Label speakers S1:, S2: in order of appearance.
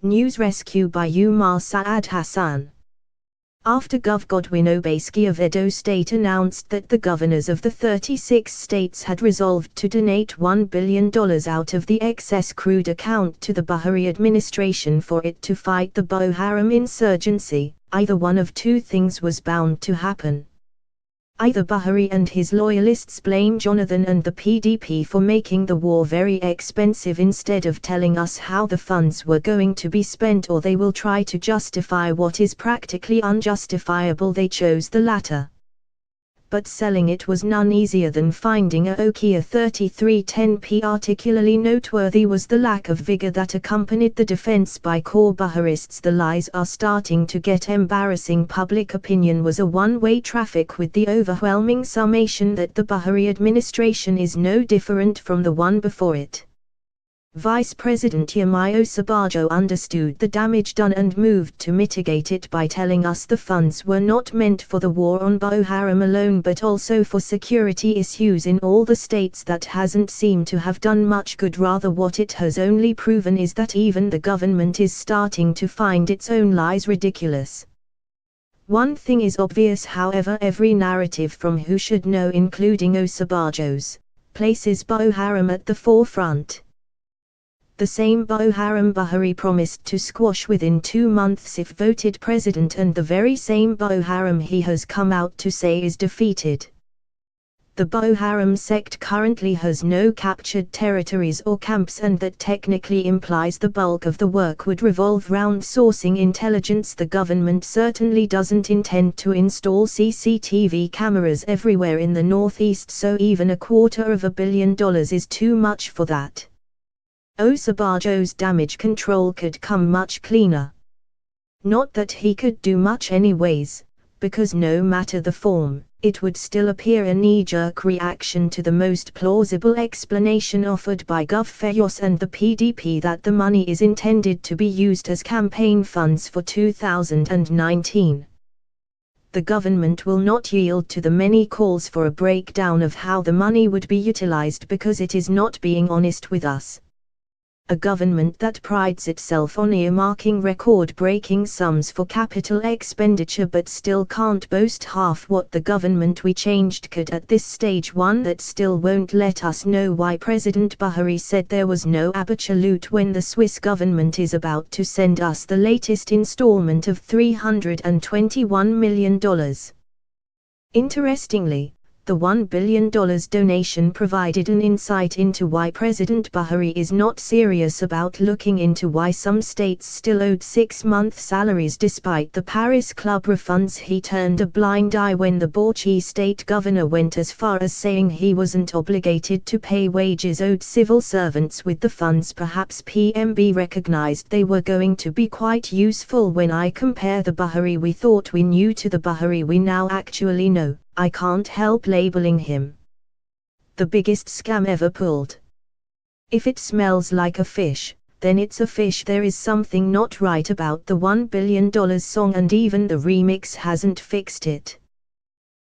S1: News rescue by Umar Saad Hassan. After Gov. Godwin Obaseki of Edo State announced that the governors of the 36 states had resolved to donate $1 billion out of the excess crude account to the Buhari administration for it to fight the Boko Haram insurgency, either one of two things was bound to happen. Either Buhari and his loyalists blame Jonathan and the PDP for making the war very expensive instead of telling us how the funds were going to be spent, or they will try to justify what is practically unjustifiable. They chose the latter. But selling it was none easier than finding a Nokia 3310P. Particularly noteworthy was the lack of vigor that accompanied the defense by core Buharists. The lies are starting to get embarrassing. Public opinion was a one-way traffic, with the overwhelming summation that the Buhari administration is no different from the one before it. Vice President Yemi Osinbajo understood the damage done and moved to mitigate it by telling us the funds were not meant for the war on Boko Haram alone, but also for security issues in all the states. That hasn't seemed to have done much good. Rather, what it has only proven is that even the government is starting to find its own lies ridiculous. One thing is obvious, however: every narrative from who should know, including Osinbajo's, places Boko Haram at the forefront. The same Boko Haram Buhari promised to squash within 2 months if voted president, and the very same Boko Haram he has come out to say is defeated. The Boko Haram sect currently has no captured territories or camps, and that technically implies the bulk of the work would revolve round sourcing intelligence. The government certainly doesn't intend to install CCTV cameras everywhere in the northeast, so even $250 million is too much for that. Osinbajo's damage control could come much cleaner. Not that he could do much anyways, because no matter the form, it would still appear a knee-jerk reaction to the most plausible explanation offered by Gov. Fayos and the PDP that the money is intended to be used as campaign funds for 2019. The government will not yield to the many calls for a breakdown of how the money would be utilized, because it is not being honest with us. A government that prides itself on earmarking record-breaking sums for capital expenditure but still can't boast half what the government we changed could at this stage. One that still won't let us know why President Buhari said there was no absolute when the Swiss government is about to send us the latest installment of $321 million. Interestingly, the $1 billion donation provided an insight into why President Buhari is not serious about looking into why some states still owed 6-month salaries despite the Paris Club refunds. He turned a blind eye when the Bauchi state governor went as far as saying he wasn't obligated to pay wages owed civil servants with the funds. Perhaps PMB recognized they were going to be quite useful. When I compare the Buhari we thought we knew to the Buhari we now actually know, I can't help labeling him the biggest scam ever pulled. If it smells like a fish, then it's a fish. There is something not right about the $1 billion song, and even the remix hasn't fixed it.